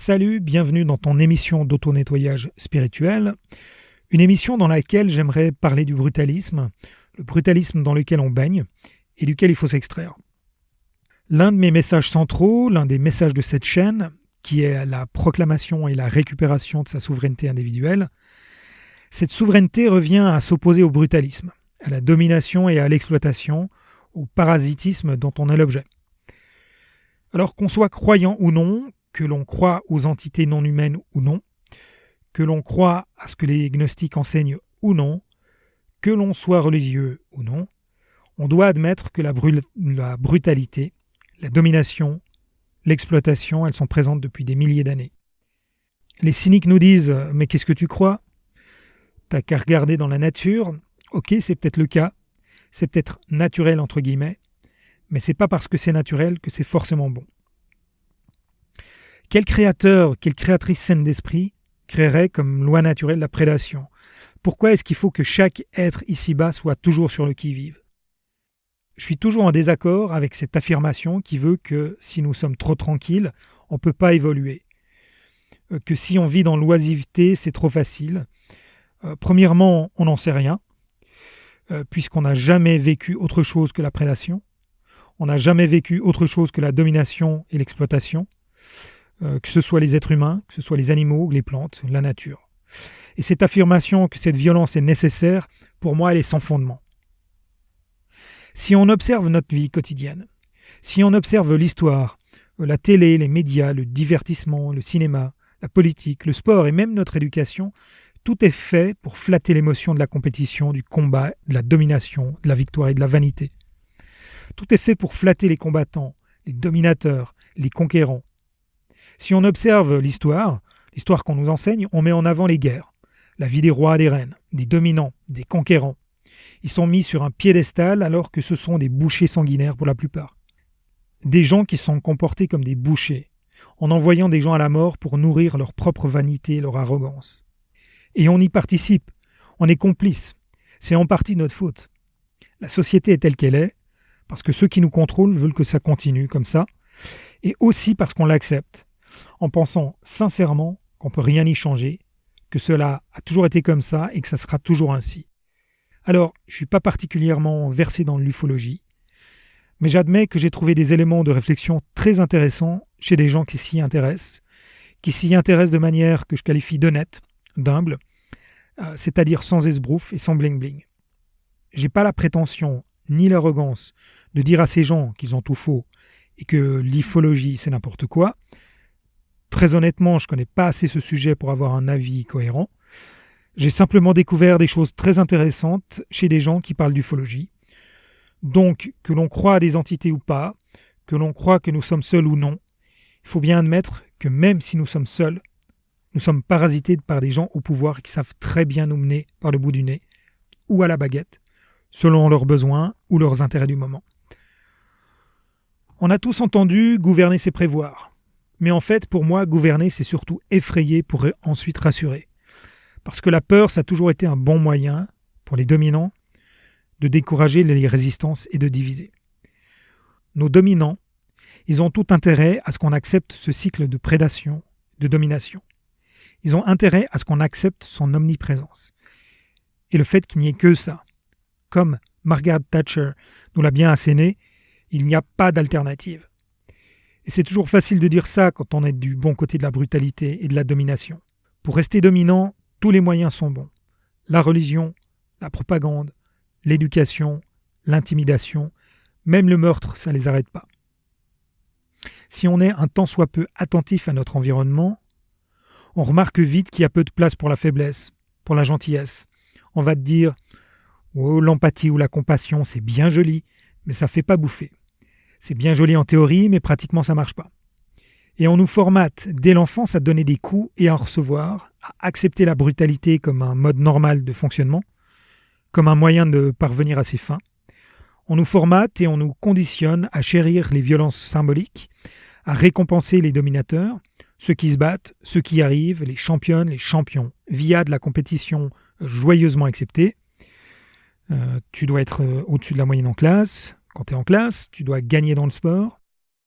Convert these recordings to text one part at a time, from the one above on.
Salut, bienvenue dans ton émission d'auto-nettoyage spirituel, une émission dans laquelle j'aimerais parler du brutalisme, le brutalisme dans lequel on baigne et duquel il faut s'extraire. L'un de mes messages centraux, l'un des messages de cette chaîne, qui est la proclamation et la récupération de sa souveraineté individuelle, cette souveraineté revient à s'opposer au brutalisme, à la domination et à l'exploitation, au parasitisme dont on est l'objet. Alors qu'on soit croyant ou non, que l'on croit aux entités non humaines ou non, que l'on croit à ce que les gnostiques enseignent ou non, que l'on soit religieux ou non, on doit admettre que la brutalité, la domination, l'exploitation, elles sont présentes depuis des milliers d'années. Les cyniques nous disent « Mais qu'est-ce que tu crois ? T'as qu'à regarder dans la nature. Ok, c'est peut-être le cas, c'est peut-être naturel entre guillemets, mais c'est pas parce que c'est naturel que c'est forcément bon. » Quel créateur, quelle créatrice saine d'esprit créerait comme loi naturelle la prédation ? Pourquoi est-ce qu'il faut que chaque être ici-bas soit toujours sur le qui-vive ? Je suis toujours en désaccord avec cette affirmation qui veut que si nous sommes trop tranquilles, on ne peut pas évoluer. Que si on vit dans l'oisiveté, c'est trop facile. Premièrement, on n'en sait rien, puisqu'on n'a jamais vécu autre chose que la prédation. On n'a jamais vécu autre chose que la domination et l'exploitation. Que ce soit les êtres humains, que ce soit les animaux, les plantes, la nature. Et cette affirmation que cette violence est nécessaire, pour moi, elle est sans fondement. Si on observe notre vie quotidienne, si on observe l'histoire, la télé, les médias, le divertissement, le cinéma, la politique, le sport et même notre éducation, tout est fait pour flatter l'émotion de la compétition, du combat, de la domination, de la victoire et de la vanité. Tout est fait pour flatter les combattants, les dominateurs, les conquérants. Si on observe l'histoire qu'on nous enseigne, on met en avant les guerres, la vie des rois et des reines, des dominants, des conquérants. Ils sont mis sur un piédestal alors que ce sont des bouchers sanguinaires pour la plupart. Des gens qui sont comportés comme des bouchers, en envoyant des gens à la mort pour nourrir leur propre vanité et leur arrogance. Et on y participe, on est complice, c'est en partie notre faute. La société est telle qu'elle est, parce que ceux qui nous contrôlent veulent que ça continue comme ça, et aussi parce qu'on l'accepte, en pensant sincèrement qu'on ne peut rien y changer, que cela a toujours été comme ça et que ça sera toujours ainsi. Alors, je ne suis pas particulièrement versé dans l'ufologie, mais j'admets que j'ai trouvé des éléments de réflexion très intéressants chez des gens qui s'y intéressent de manière que je qualifie d'honnête, d'humble, c'est-à-dire sans esbrouf et sans bling-bling. J'ai pas la prétention ni l'arrogance de dire à ces gens qu'ils ont tout faux et que l'ufologie c'est n'importe quoi. Très honnêtement, je ne connais pas assez ce sujet pour avoir un avis cohérent. J'ai simplement découvert des choses très intéressantes chez des gens qui parlent d'ufologie. Donc, que l'on croit à des entités ou pas, que l'on croit que nous sommes seuls ou non, il faut bien admettre que même si nous sommes seuls, nous sommes parasités par des gens au pouvoir qui savent très bien nous mener par le bout du nez ou à la baguette, selon leurs besoins ou leurs intérêts du moment. On a tous entendu gouverner c'est prévoir. Mais en fait, pour moi, gouverner, c'est surtout effrayer pour ensuite rassurer. Parce que la peur, ça a toujours été un bon moyen, pour les dominants, de décourager les résistances et de diviser. Nos dominants, ils ont tout intérêt à ce qu'on accepte ce cycle de prédation, de domination. Ils ont intérêt à ce qu'on accepte son omniprésence. Et le fait qu'il n'y ait que ça. Comme Margaret Thatcher nous l'a bien asséné, il n'y a pas d'alternative. Et c'est toujours facile de dire ça quand on est du bon côté de la brutalité et de la domination. Pour rester dominant, tous les moyens sont bons. La religion, la propagande, l'éducation, l'intimidation, même le meurtre, ça ne les arrête pas. Si on est un tant soit peu attentif à notre environnement, on remarque vite qu'il y a peu de place pour la faiblesse, pour la gentillesse. On va te dire « Oh, l'empathie ou la compassion, c'est bien joli, mais ça ne fait pas bouffer. » C'est bien joli en théorie, mais pratiquement ça ne marche pas. Et on nous formate dès l'enfance à donner des coups et à en recevoir, à accepter la brutalité comme un mode normal de fonctionnement, comme un moyen de parvenir à ses fins. On nous formate et on nous conditionne à chérir les violences symboliques, à récompenser les dominateurs, ceux qui se battent, ceux qui y arrivent, les championnes, les champions, via de la compétition joyeusement acceptée. Tu dois être au-dessus de la moyenne en classe. Quand tu es en classe, tu dois gagner dans le sport.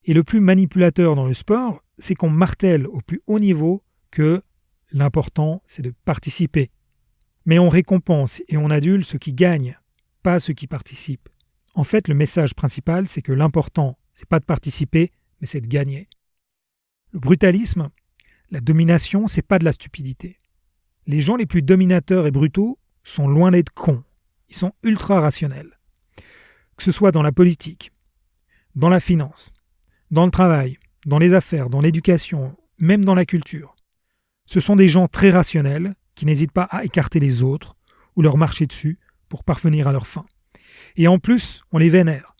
Et le plus manipulateur dans le sport, c'est qu'on martèle au plus haut niveau que l'important, c'est de participer. Mais on récompense et on adule ceux qui gagnent, pas ceux qui participent. En fait, le message principal, c'est que l'important, c'est pas de participer, mais c'est de gagner. Le brutalisme, la domination, c'est pas de la stupidité. Les gens les plus dominateurs et brutaux sont loin d'être cons. Ils sont ultra rationnels. Que ce soit dans la politique, dans la finance, dans le travail, dans les affaires, dans l'éducation, même dans la culture. Ce sont des gens très rationnels qui n'hésitent pas à écarter les autres ou leur marcher dessus pour parvenir à leur fin. Et en plus, on les vénère,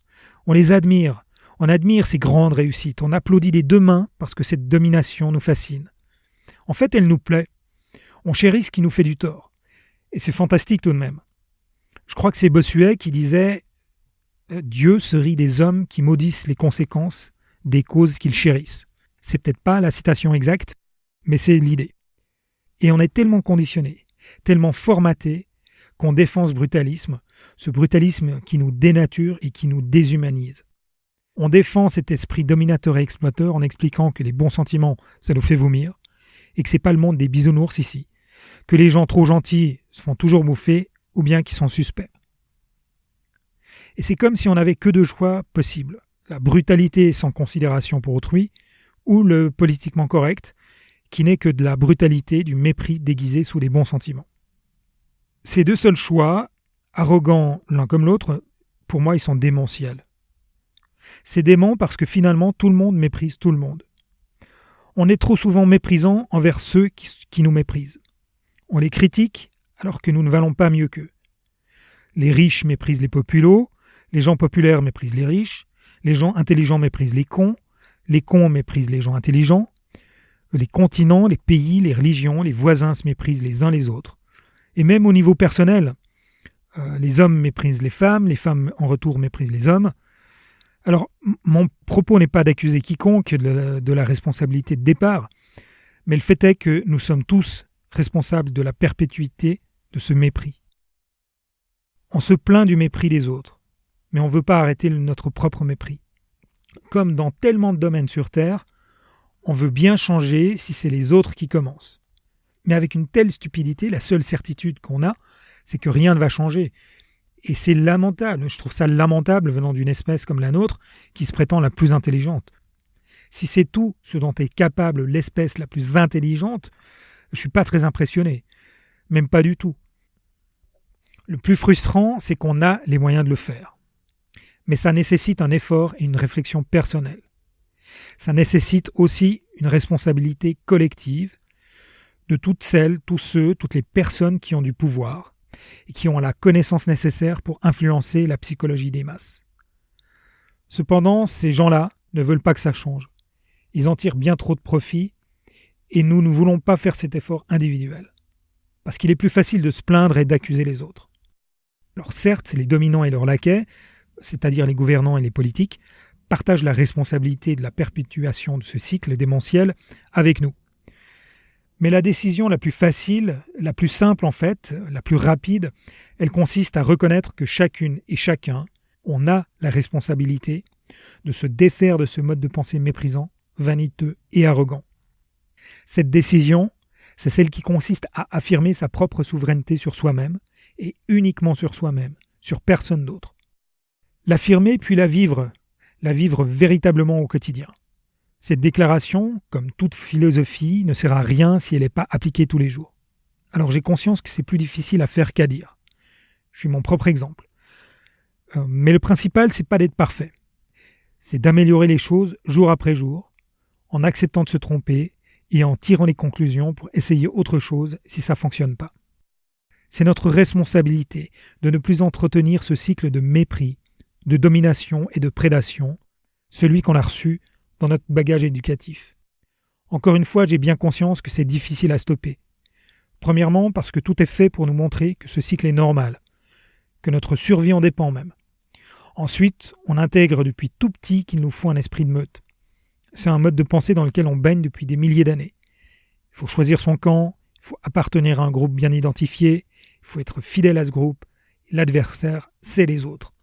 on les admire, on admire ces grandes réussites, on applaudit des deux mains parce que cette domination nous fascine. En fait, elle nous plaît. On chérit ce qui nous fait du tort. Et c'est fantastique tout de même. Je crois que c'est Bossuet qui disait « Dieu se rit des hommes qui maudissent les conséquences des causes qu'ils chérissent ». C'est peut-être pas la citation exacte, mais c'est l'idée. Et on est tellement conditionné, tellement formaté, qu'on défend ce brutalisme qui nous dénature et qui nous déshumanise. On défend cet esprit dominateur et exploiteur en expliquant que les bons sentiments, ça nous fait vomir, et que c'est pas le monde des bisounours ici, que les gens trop gentils se font toujours bouffer, ou bien qu'ils sont suspects. Et c'est comme si on n'avait que deux choix possibles, la brutalité sans considération pour autrui, ou le politiquement correct, qui n'est que de la brutalité, du mépris déguisé sous des bons sentiments. Ces deux seuls choix, arrogants l'un comme l'autre, pour moi ils sont démentiels. C'est dément parce que finalement tout le monde méprise tout le monde. On est trop souvent méprisant envers ceux qui nous méprisent. On les critique alors que nous ne valons pas mieux qu'eux. Les riches méprisent les populos, les gens populaires méprisent les riches, les gens intelligents méprisent les cons méprisent les gens intelligents, les continents, les pays, les religions, les voisins se méprisent les uns les autres. Et même au niveau personnel, les hommes méprisent les femmes en retour méprisent les hommes. Alors, mon propos n'est pas d'accuser quiconque de la responsabilité de départ, mais le fait est que nous sommes tous responsables de la perpétuité de ce mépris. On se plaint du mépris des autres, mais on ne veut pas arrêter notre propre mépris. Comme dans tellement de domaines sur Terre, on veut bien changer si c'est les autres qui commencent. Mais avec une telle stupidité, la seule certitude qu'on a, c'est que rien ne va changer. Et c'est lamentable, je trouve ça lamentable venant d'une espèce comme la nôtre qui se prétend la plus intelligente. Si c'est tout ce dont est capable l'espèce la plus intelligente, je ne suis pas très impressionné. Même pas du tout. Le plus frustrant, c'est qu'on a les moyens de le faire. Mais ça nécessite un effort et une réflexion personnelle. Ça nécessite aussi une responsabilité collective de toutes celles, tous ceux, toutes les personnes qui ont du pouvoir et qui ont la connaissance nécessaire pour influencer la psychologie des masses. Cependant, ces gens-là ne veulent pas que ça change. Ils en tirent bien trop de profit et nous ne voulons pas faire cet effort individuel. Parce qu'il est plus facile de se plaindre et d'accuser les autres. Alors certes, les dominants et leurs laquais, c'est-à-dire les gouvernants et les politiques, partagent la responsabilité de la perpétuation de ce cycle démentiel avec nous. Mais la décision la plus facile, la plus simple en fait, la plus rapide, elle consiste à reconnaître que chacune et chacun, on a la responsabilité de se défaire de ce mode de pensée méprisant, vaniteux et arrogant. Cette décision, c'est celle qui consiste à affirmer sa propre souveraineté sur soi-même et uniquement sur soi-même, sur personne d'autre. L'affirmer puis la vivre véritablement au quotidien. Cette déclaration, comme toute philosophie, ne sert à rien si elle n'est pas appliquée tous les jours. Alors j'ai conscience que c'est plus difficile à faire qu'à dire. Je suis mon propre exemple. Mais le principal, c'est pas d'être parfait. C'est d'améliorer les choses jour après jour, en acceptant de se tromper et en tirant les conclusions pour essayer autre chose si ça ne fonctionne pas. C'est notre responsabilité de ne plus entretenir ce cycle de mépris, de domination et de prédation, celui qu'on a reçu dans notre bagage éducatif. Encore une fois, j'ai bien conscience que c'est difficile à stopper. Premièrement, parce que tout est fait pour nous montrer que ce cycle est normal, que notre survie en dépend même. Ensuite, on intègre depuis tout petit qu'il nous faut un esprit de meute. C'est un mode de pensée dans lequel on baigne depuis des milliers d'années. Il faut choisir son camp, il faut appartenir à un groupe bien identifié, il faut être fidèle à ce groupe. L'adversaire, c'est les autres.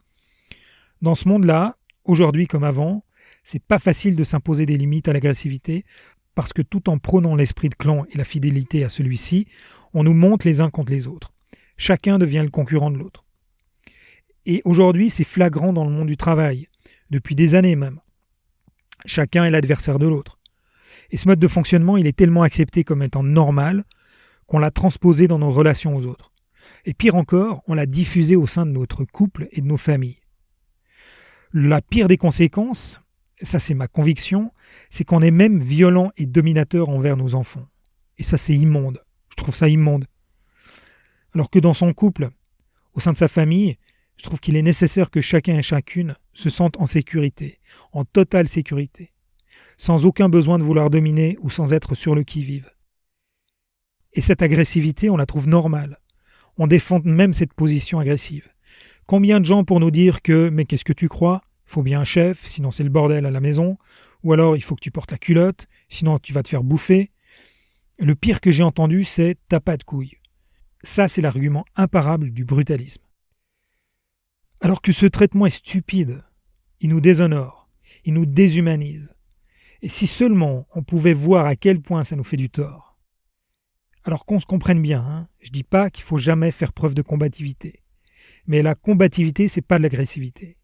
Dans ce monde-là, aujourd'hui comme avant, C'est pas facile de s'imposer des limites à l'agressivité parce que tout en prônant l'esprit de clan et la fidélité à celui-ci, on nous monte les uns contre les autres. Chacun devient le concurrent de l'autre. Et aujourd'hui, c'est flagrant dans le monde du travail, depuis des années même. Chacun est l'adversaire de l'autre. Et ce mode de fonctionnement, il est tellement accepté comme étant normal qu'on l'a transposé dans nos relations aux autres. Et pire encore, on l'a diffusé au sein de notre couple et de nos familles. La pire des conséquences, ça c'est ma conviction, c'est qu'on est même violent et dominateur envers nos enfants. Et ça c'est immonde. Je trouve ça immonde. Alors que dans son couple, au sein de sa famille, je trouve qu'il est nécessaire que chacun et chacune se sente en sécurité, en totale sécurité, sans aucun besoin de vouloir dominer ou sans être sur le qui-vive. Et cette agressivité, on la trouve normale. On défend même cette position agressive. Combien de gens pour nous dire que « mais qu'est-ce que tu crois ? Il faut bien un chef, sinon c'est le bordel à la maison. » Ou alors « il faut que tu portes la culotte, sinon tu vas te faire bouffer. » Le pire que j'ai entendu, c'est « t'as pas de couilles ». Ça, c'est l'argument imparable du brutalisme. Alors que ce traitement est stupide, il nous déshonore, il nous déshumanise. Et si seulement on pouvait voir à quel point ça nous fait du tort. Alors qu'on se comprenne bien, je dis pas qu'il faut jamais faire preuve de combativité. Mais la combativité, c'est pas de l'agressivité.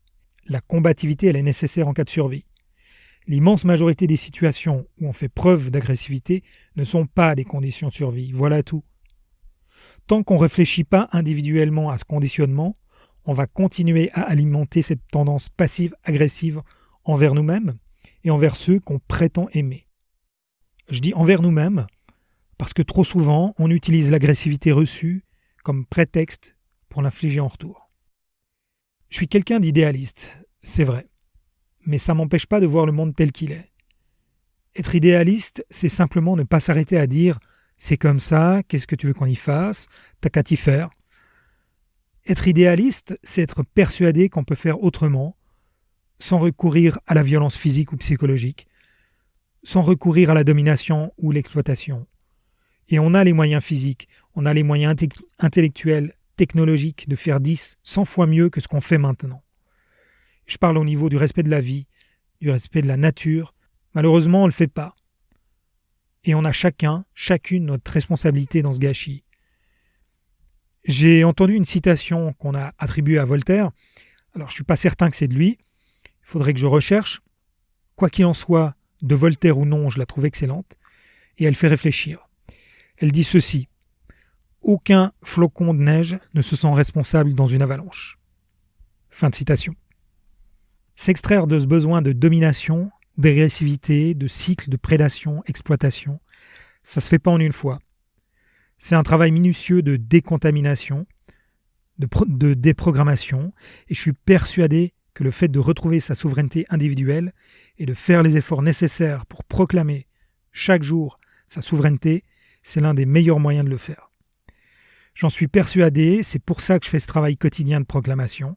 La combativité, elle est nécessaire en cas de survie. L'immense majorité des situations où on fait preuve d'agressivité ne sont pas des conditions de survie, voilà tout. Tant qu'on ne réfléchit pas individuellement à ce conditionnement, on va continuer à alimenter cette tendance passive-agressive envers nous-mêmes et envers ceux qu'on prétend aimer. Je dis envers nous-mêmes parce que trop souvent, on utilise l'agressivité reçue comme prétexte pour l'infliger en retour. Je suis quelqu'un d'idéaliste, c'est vrai, mais ça ne m'empêche pas de voir le monde tel qu'il est. Être idéaliste, c'est simplement ne pas s'arrêter à dire « c'est comme ça, qu'est-ce que tu veux qu'on y fasse, t'as qu'à t'y faire ». Être idéaliste, c'est être persuadé qu'on peut faire autrement, sans recourir à la violence physique ou psychologique, sans recourir à la domination ou l'exploitation. Et on a les moyens physiques, on a les moyens intellectuels, technologiques de faire 10, 100 fois mieux que ce qu'on fait maintenant. Je parle au niveau du respect de la vie, du respect de la nature. Malheureusement, on ne le fait pas. Et on a chacune notre responsabilité dans ce gâchis. J'ai entendu une citation qu'on a attribuée à Voltaire. Alors, je ne suis pas certain que c'est de lui. Il faudrait que je recherche. Quoi qu'il en soit, de Voltaire ou non, je la trouve excellente. Et elle fait réfléchir. Elle dit ceci. « Aucun flocon de neige ne se sent responsable dans une avalanche. » Fin de citation. S'extraire de ce besoin de domination, d'agressivité, de cycle de prédation, exploitation, ça se fait pas en une fois. C'est un travail minutieux de décontamination, de déprogrammation, et je suis persuadé que le fait de retrouver sa souveraineté individuelle et de faire les efforts nécessaires pour proclamer chaque jour sa souveraineté, c'est l'un des meilleurs moyens de le faire. J'en suis persuadé, c'est pour ça que je fais ce travail quotidien de proclamation.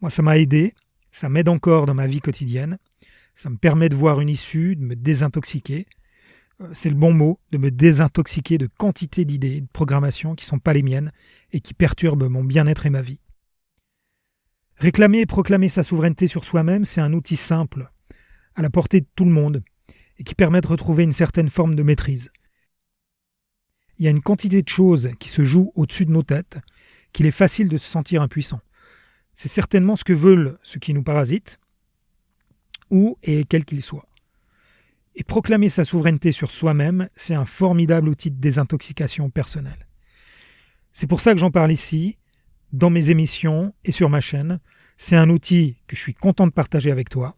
Moi, ça m'a aidé, ça m'aide encore dans ma vie quotidienne, ça me permet de voir une issue, de me désintoxiquer. C'est le bon mot, de me désintoxiquer de quantité d'idées, de programmations qui ne sont pas les miennes et qui perturbent mon bien-être et ma vie. Réclamer et proclamer sa souveraineté sur soi-même, c'est un outil simple, à la portée de tout le monde, et qui permet de retrouver une certaine forme de maîtrise. Il y a une quantité de choses qui se jouent au-dessus de nos têtes, qu'il est facile de se sentir impuissant. C'est certainement ce que veulent ceux qui nous parasitent, où et quel qu'ils soient. Et proclamer sa souveraineté sur soi-même, c'est un formidable outil de désintoxication personnelle. C'est pour ça que j'en parle ici, dans mes émissions et sur ma chaîne. C'est un outil que je suis content de partager avec toi.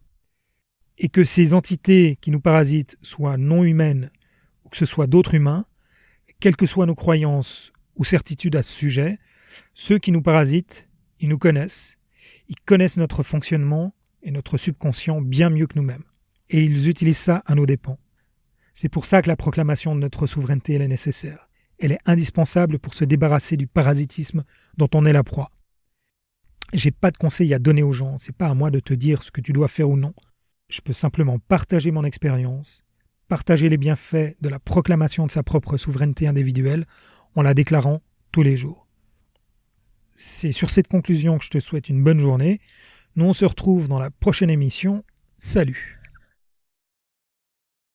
Et que ces entités qui nous parasitent soient non humaines ou que ce soit d'autres humains, quelles que soient nos croyances ou certitudes à ce sujet, ceux qui nous parasitent, ils nous connaissent, ils connaissent notre fonctionnement et notre subconscient bien mieux que nous-mêmes. Et ils utilisent ça à nos dépens. C'est pour ça que la proclamation de notre souveraineté elle est nécessaire. Elle est indispensable pour se débarrasser du parasitisme dont on est la proie. J'ai pas de conseils à donner aux gens, c'est pas à moi de te dire ce que tu dois faire ou non. Je peux simplement partager mon expérience, partager les bienfaits de la proclamation de sa propre souveraineté individuelle en la déclarant tous les jours. C'est sur cette conclusion que je te souhaite une bonne journée. Nous on se retrouve dans la prochaine émission. Salut!